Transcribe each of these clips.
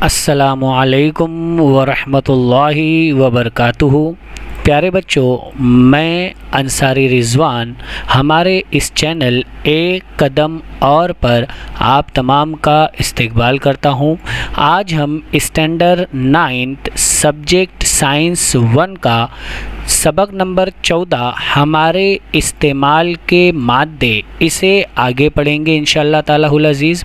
अस्सलामुअलैकुम वरहमतुल्लाहि वबरकातुहू। प्यारे बच्चों, मैं अंसारी रिजवान हमारे इस चैनल एक कदम और पर आप तमाम का इस्तकबाल करता हूं। आज हम स्टैंडर्ड 9th सब्जेक्ट साइंस 1 का सबक नंबर 14 हमारे इस्तेमाल के मादे इसे आगे पढ़ेंगे इंशाअल्लाह तालाहुल अज़ीज़।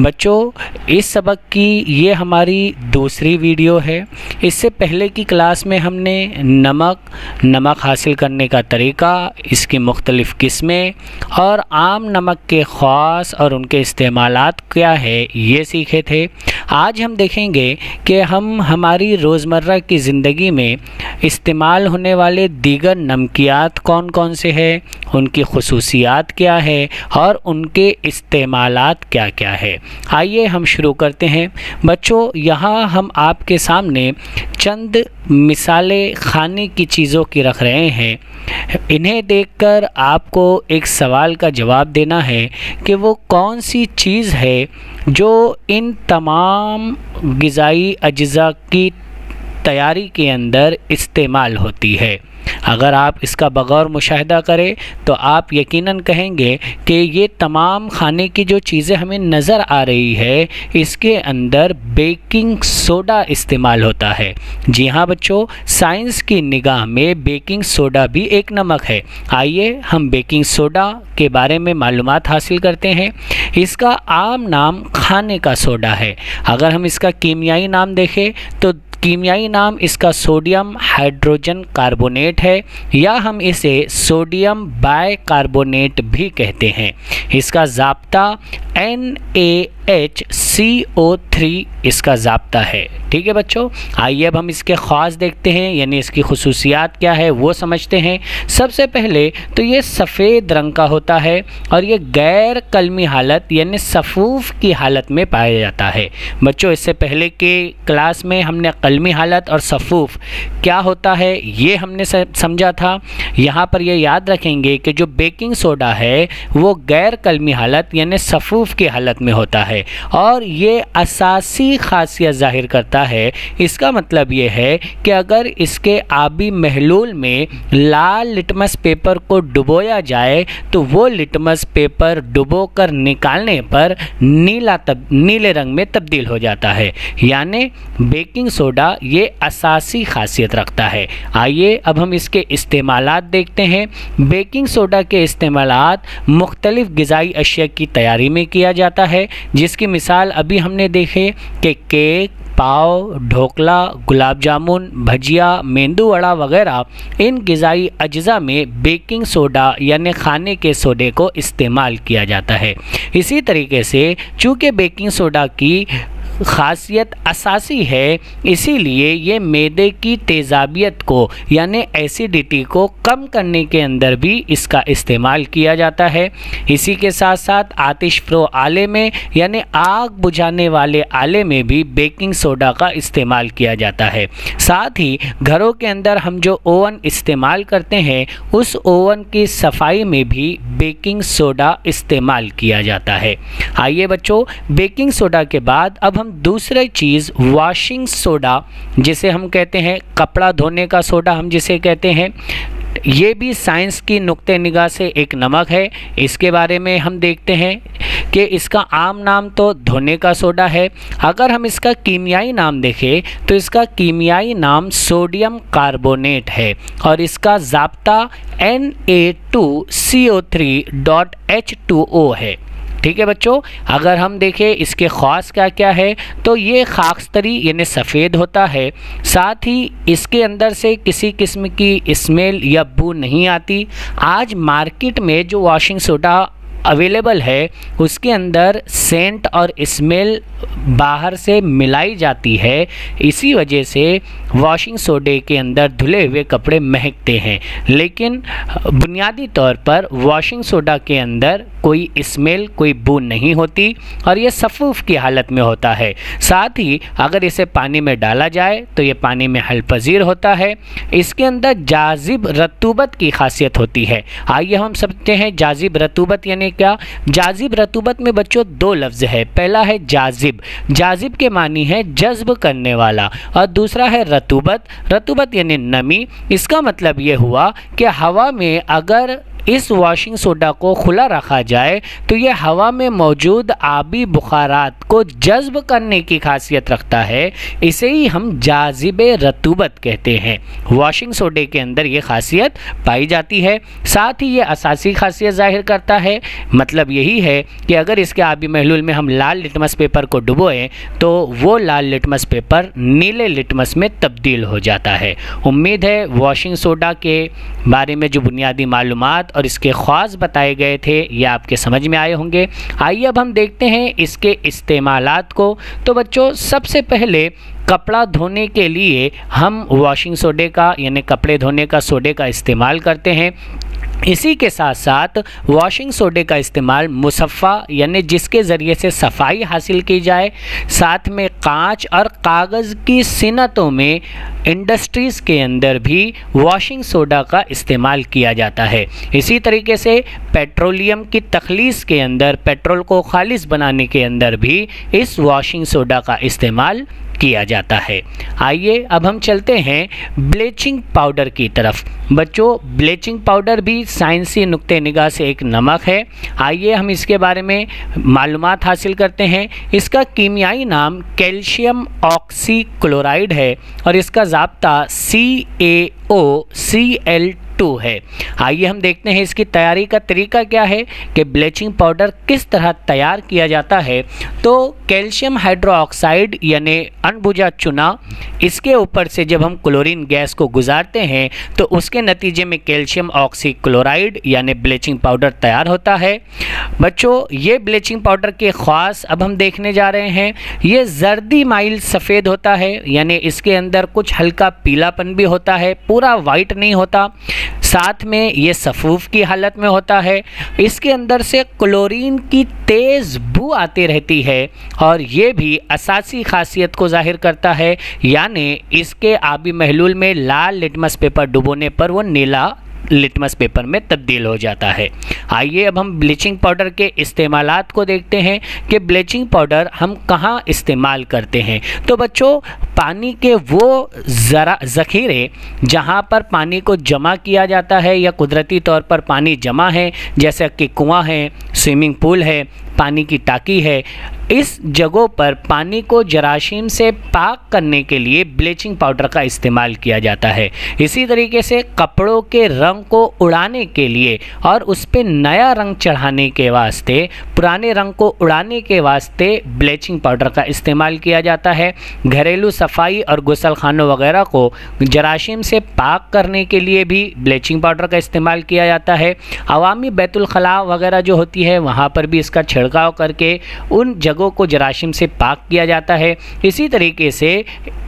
बच्चों, इस सबक की ये हमारी दूसरी वीडियो है। इससे पहले की क्लास में हमने नमक हासिल करने का तरीका, इसकी मुख्तलिफ़ किस्में और आम नमक के ख़ास और उनके इस्तेमालात क्या है ये सीखे थे। आज हम देखेंगे कि हम हमारी रोज़मर्रा की ज़िंदगी में इस्तेमाल होने वाले दीगर नमकियात कौन कौन से हैं, उनकी खुसूसियात क्या है और उनके इस्तेमालात क्या क्या है। आइए हम शुरू करते हैं। बच्चों, यहाँ हम आपके सामने चंद मिसालें खाने की चीज़ों की रख रहे हैं। इन्हें देखकर आपको एक सवाल का जवाब देना है कि वो कौन सी चीज़ है जो इन तमाम ग़िज़ाई अज्जा की तैयारी के अंदर इस्तेमाल होती है। अगर आप इसका बगौर मुशाहिदा करें तो आप यकीनन कहेंगे कि ये तमाम खाने की जो चीज़ें हमें नज़र आ रही है इसके अंदर बेकिंग सोडा इस्तेमाल होता है। जी हाँ बच्चों, साइंस की निगाह में बेकिंग सोडा भी एक नमक है। आइए हम बेकिंग सोडा के बारे में मालूमात हासिल करते हैं। इसका आम नाम खाने का सोडा है। अगर हम इसका कीमियाई नाम देखें तो कीमियाई नाम इसका सोडियम हाइड्रोजन कार्बोनेट है, या हम इसे सोडियम बाइकार्बोनेट भी कहते हैं। इसका ज़ाब्ता NaHCO3 इसका ज़ाब्ता है। ठीक है बच्चों, आइए अब हम इसके ख़ास देखते हैं, यानी इसकी खुसूसियात क्या है वो समझते हैं। सबसे पहले तो ये सफ़ेद रंग का होता है और ये गैर कलमी हालत यानी सफ़ूफ़ की हालत में पाया जाता है। बच्चों, इससे पहले के क्लास में हमने कलमी हालत और सफ़ूफ़ क्या होता है ये हमने समझा था। यहाँ पर ये याद रखेंगे कि जो बेकिंग सोडा है वो गैर कलमी हालत यानी सफ़ूफ़ की हालत में होता है और ये असासी खासियत ज़ाहिर करता है। इसका मतलब ये है कि अगर इसके आबी महलूल में लाल लिटमस पेपर को डुबोया जाए तो वो लिटमस पेपर डुबो कर निकालने पर नीले रंग में तब्दील हो जाता है। यानी बेकिंग सोडा ये असासी खासियत रखता है। आइए अब हम इसके इस्तेमालात देखते हैं। बेकिंग सोडा के इस्तेमालात मुख्तलिफ़ ग़िज़ाई अशिया की तैयारी में किया जाता है, जिसकी मिसाल अभी हमने देखे कि केक, पाव, ढोकला, गुलाब जामुन, भजिया, मेंदू वड़ा वगैरह इन ग़िज़ाई अज्जा में बेकिंग सोडा यानी खाने के सोडे को इस्तेमाल किया जाता है। इसी तरीके से चूँकि बेकिंग सोडा की ख़ासियत असासी है, इसीलिए ये मैदे की तेज़ाबियत को यानी एसिडिटी को कम करने के अंदर भी इसका इस्तेमाल किया जाता है। इसी के साथ साथ आतिश फ़रो आले में यानी आग बुझाने वाले आले में भी बेकिंग सोडा का इस्तेमाल किया जाता है। साथ ही घरों के अंदर हम जो ओवन इस्तेमाल करते हैं उस ओवन की सफाई में भी बेकिंग सोडा इस्तेमाल किया जाता है। आइए बच्चों, बेकिंग सोडा के बाद अब दूसरी चीज़ वॉशिंग सोडा, जिसे हम कहते हैं कपड़ा धोने का सोडा हम जिसे कहते हैं, ये भी साइंस की नुक्ते निगाह से एक नमक है। इसके बारे में हम देखते हैं कि इसका आम नाम तो धोने का सोडा है। अगर हम इसका कीमियाई नाम देखें तो इसका कीमियाई नाम सोडियम कार्बोनेट है और इसका ज़ाब्ता Na2CO3.H2O है। ठीक है बच्चों, अगर हम देखें इसके ख़ास क्या क्या है तो ये खाकस्तरी यानी सफ़ेद होता है। साथ ही इसके अंदर से किसी किस्म की स्मेल या बू नहीं आती। आज मार्केट में जो वॉशिंग सोडा अवेलेबल है उसके अंदर सेंट और स्मेल बाहर से मिलाई जाती है। इसी वजह से वॉशिंग सोडे के अंदर धुले हुए कपड़े महकते हैं, लेकिन बुनियादी तौर पर वॉशिंग सोडा के अंदर कोई स्मेल, कोई बू नहीं होती और ये सफ़ूफ़ की हालत में होता है। साथ ही अगर इसे पानी में डाला जाए तो ये पानी में हल पजीर होता है। इसके अंदर जाजिब रतूबत की खासियत होती है। आइए हम समझते हैं जाजिब रतूबत यानी क्या? जाजिब रतूबत में बच्चों दो लफ्ज़ है। पहला है जाजिब, जाजिब के मानी है जज्ब करने वाला, और दूसरा है रतूबत, रतूबत यानी नमी। इसका मतलब ये हुआ कि हवा में अगर इस वॉशिंग सोडा को खुला रखा जाए तो ये हवा में मौजूद आबी बुखारात को जज्ब करने की खासियत रखता है। इसे ही हम जाजिब रतूबत कहते हैं। वॉशिंग सोडे के अंदर ये खासियत पाई जाती है। साथ ही ये असासी खासियत जाहिर करता है। मतलब यही है कि अगर इसके आबी महलूल में हम लाल लिटमस पेपर को डुबोएं तो वो लाल लिटमस पेपर नीले लिटमस में तब्दील हो जाता है। उम्मीद है वॉशिंग सोडा के बारे में जो बुनियादी मालूमात और इसके ख़ास बताए गए थे ये आपके समझ में आए होंगे। आइए अब हम देखते हैं इसके इस्तेमालात को। तो बच्चों सबसे पहले कपड़ा धोने के लिए हम वॉशिंग सोडे का यानी कपड़े धोने का सोडे का इस्तेमाल करते हैं। इसी के साथ साथ वॉशिंग सोडे का इस्तेमाल मुसफ़ा यानी जिसके ज़रिए से सफाई हासिल की जाए, साथ में कांच और कागज़ की सिनतों में इंडस्ट्रीज़ के अंदर भी वॉशिंग सोडा का इस्तेमाल किया जाता है। इसी तरीके से पेट्रोलियम की तख़लीस के अंदर, पेट्रोल को खालिस बनाने के अंदर भी इस वॉशिंग सोडा का इस्तेमाल किया जाता है। आइए अब हम चलते हैं ब्लीचिंग पाउडर की तरफ। बच्चों ब्लीचिंग पाउडर भी साइंसी नुक्ते निगाह से एक नमक है। आइए हम इसके बारे में मालूमात हासिल करते हैं। इसका कीमियाई नाम कैल्शियम ऑक्सीक्लोराइड है और इसका ज़ाब्ता CaOCl2 है। आइए हम देखते हैं इसकी तैयारी का तरीका क्या है कि ब्लीचिंग पाउडर किस तरह तैयार किया जाता है। तो कैल्शियम हाइड्रोक्साइड यानी अनबुझा चूना, इसके ऊपर से जब हम क्लोरीन गैस को गुजारते हैं तो उसके नतीजे में कैल्शियम ऑक्सीक्लोराइड यानी ब्लीचिंग पाउडर तैयार होता है। बच्चों ये ब्लीचिंग पाउडर के ख़ास अब हम देखने जा रहे हैं। ये जर्दी माइल सफ़ेद होता है यानी इसके अंदर कुछ हल्का पीलापन भी होता है, पूरा वाइट नहीं होता। साथ में ये सफ़ूफ की हालत में होता है। इसके अंदर से क्लोरीन की तेज़ बू आती रहती है और ये भी असासी खासियत को जाहिर करता है, यानी इसके आबी महलूल में लाल लिटमस पेपर डुबोने पर वो नीला लिटमस पेपर में तब्दील हो जाता है। आइए अब हम ब्लीचिंग पाउडर के इस्तेमालात को देखते हैं कि ब्लीचिंग पाउडर हम कहाँ इस्तेमाल करते हैं। तो बच्चों पानी के वो ज़ख़ीरे जहाँ पर पानी को जमा किया जाता है या कुदरती तौर पर पानी जमा है, जैसे कि कुआं है, स्विमिंग पूल है, पानी की टाकी है, इस जगहों पर पानी को जरासीम से पाक करने के लिए ब्लीचिंग पाउडर का इस्तेमाल किया जाता है। इसी तरीके से कपड़ों के रंग को उड़ाने के लिए और उस पर नया रंग चढ़ाने के वास्ते, पुराने रंग को उड़ाने के वास्ते ब्लीचिंग पाउडर का इस्तेमाल किया जाता है। घरेलू सफाई और गुसलखानों वगैरह को जरासीम से पाक करने के लिए भी ब्लीचिंग पाउडर का इस्तेमाल किया जाता है। अवामी बैतुल खला वगैरह जो होती है वहाँ पर भी इसका छिड़काव करके उन जगहों को जरासीम से पाक किया जाता है। इसी तरीके से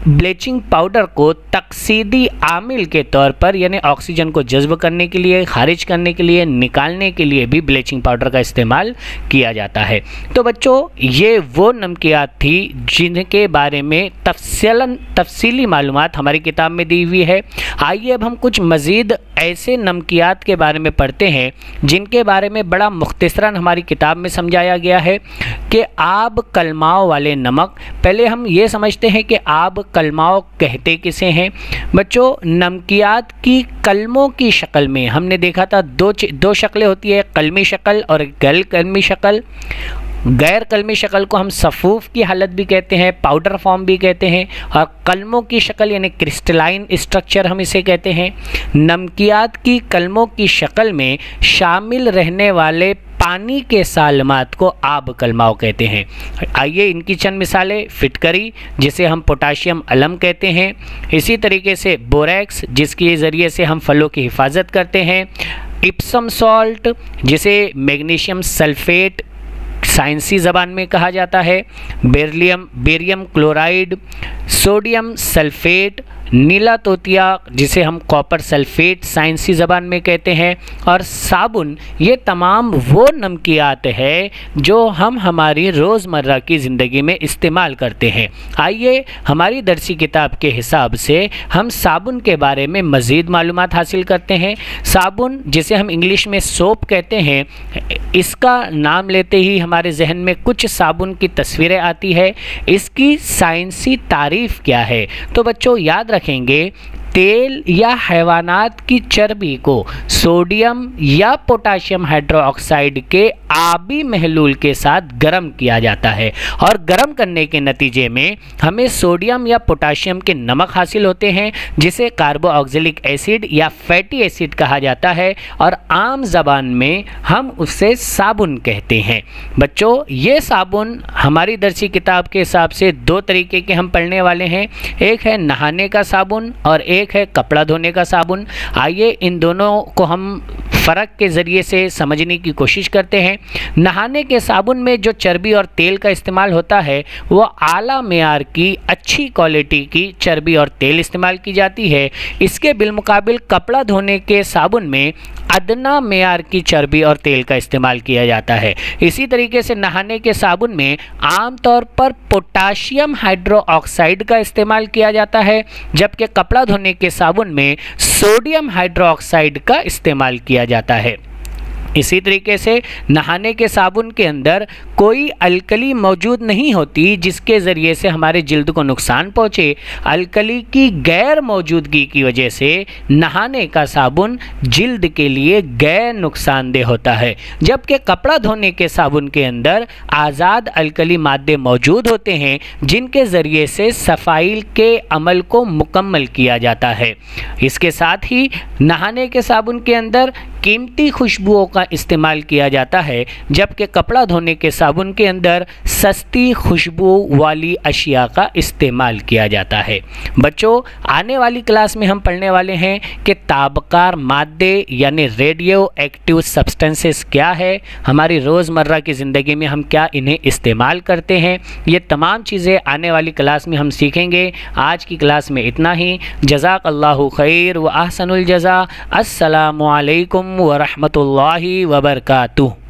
ब्लीचिंग पाउडर को तकसीदी आमिल के तौर पर यानी ऑक्सीजन को जज्ब करने के लिए, खारिज करने के लिए, निकालने के लिए भी ब्लीचिंग पाउडर का इस्तेमाल किया जाता है। तो बच्चों ये वो नमकियात थी जिनके बारे में तफसीली मालूमात हमारी किताब में दी हुई है। आइए अब हम कुछ मज़ीद ऐसे नमकियात के बारे में पढ़ते हैं जिनके बारे में बड़ा मुख्तसरन हमारी किताब में समझाया गया है कि आब कलमाओं वाले नमक। पहले हम ये समझते हैं कि आब कलमाओं कहते किसे हैं। बच्चों नमकियात की कलमों की शक्ल में हमने देखा था दो शक्लें होती है, कलमी शक्ल और गैर कलमी शक्ल। गैर कलमी शक्ल को हम सफ़ूफ की हालत भी कहते हैं, पाउडर फॉर्म भी कहते हैं, और कलमों की शक्ल यानी क्रिस्टलाइन स्ट्रक्चर हम इसे कहते हैं। नमकियात की कलमों की शक्ल में शामिल रहने वाले पानी के सालमात को आब कलमाओं कहते हैं। आइए इनकी चंद मिसालें। फिटकरी जिसे हम पोटाशियम अलम कहते हैं, इसी तरीके से बोरैक्स जिसके ज़रिए से हम फलों की हिफाजत करते हैं, इप्सम सॉल्ट जिसे मैग्नीशियम सल्फेट साइंसी ज़बान में कहा जाता है, बेरियम क्लोराइड, सोडियम सल्फेट नीला तोतिया जिसे हम कॉपर सल्फेट साइंसी ज़बान में कहते हैं, और साबुन, ये तमाम वो नमकियात है जो हम हमारी रोज़मर्रा की ज़िंदगी में इस्तेमाल करते हैं। आइए हमारी दरसी किताब के हिसाब से हम साबुन के बारे में मज़ीद मालूमात हासिल करते हैं। साबुन, जिसे हम इंग्लिश में सोप कहते हैं, इसका नाम लेते ही हमारे जहन में कुछ साबुन की तस्वीरें आती है। इसकी साइंसी तारीफ़ क्या है? तो बच्चों याद रखेंगे, तेल या हैवानात की चर्बी को सोडियम या पोटाशियम हाइड्रोक्साइड के आबी महलूल के साथ गर्म किया जाता है, और गर्म करने के नतीजे में हमें सोडियम या पोटाशियम के नमक हासिल होते हैं, जिसे कार्बोऑक्सिलिक एसिड या फैटी एसिड कहा जाता है, और आम ज़बान में हम उससे साबुन कहते हैं। बच्चों, ये साबुन हमारी दरसी किताब के हिसाब से दो तरीके के हम पढ़ने वाले हैं। एक है नहाने का साबुन और एक है कपड़ा धोने का साबुन। आइए इन दोनों को हम फ़र्क के ज़रिए से समझने की कोशिश करते हैं। नहाने के साबुन में जो चर्बी और तेल का इस्तेमाल होता है वो आला मेयार की अच्छी क्वालिटी की चर्बी और तेल इस्तेमाल की जाती है। इसके बिलमुकाबिल कपड़ा धोने के साबुन में अदना मेयार की चर्बी और तेल का इस्तेमाल किया जाता है। इसी तरीके से नहाने के साबुन में आमतौर पर पोटाशियम हाइड्रोक्साइड का इस्तेमाल किया जाता है, जबकि कपड़ा धोने के साबुन में सोडियम हाइड्रोक्साइड का इस्तेमाल किया जाता है। इसी तरीके से नहाने के साबुन के अंदर कोई अल्कली मौजूद नहीं होती जिसके ज़रिए से हमारे जिल्द को नुकसान पहुँचे। अल्कली की गैर मौजूदगी की वजह से नहाने का साबुन जिल्द के लिए गैर नुकसानदेह होता है, जबकि कपड़ा धोने के साबुन के अंदर आज़ाद अल्कली मादे मौजूद होते हैं जिनके ज़रिए से सफाई के अमल को मुकम्मल किया जाता है। इसके साथ ही नहाने के साबुन के अंदर कीमती खुशबुओं का इस्तेमाल किया जाता है, जबकि कपड़ा धोने के साबुन के अंदर सस्ती खुशबू वाली अशिया का इस्तेमाल किया जाता है। बच्चों, आने वाली क्लास में हम पढ़ने वाले हैं कि ताबकार मादे यानी रेडियो एक्टिव सब्सटेंसेस क्या है, हमारी रोज़मर्रा की ज़िंदगी में हम क्या इन्हें इस्तेमाल करते हैं। ये तमाम चीज़ें आने वाली क्लास में हम सीखेंगे। आज की क्लास में इतना ही। जज़ाकल्लाहु खैर व अहसनुल जज़ा। अस्सलामु अलैकुम व रहमतुल्लाहि व बरकातुहू।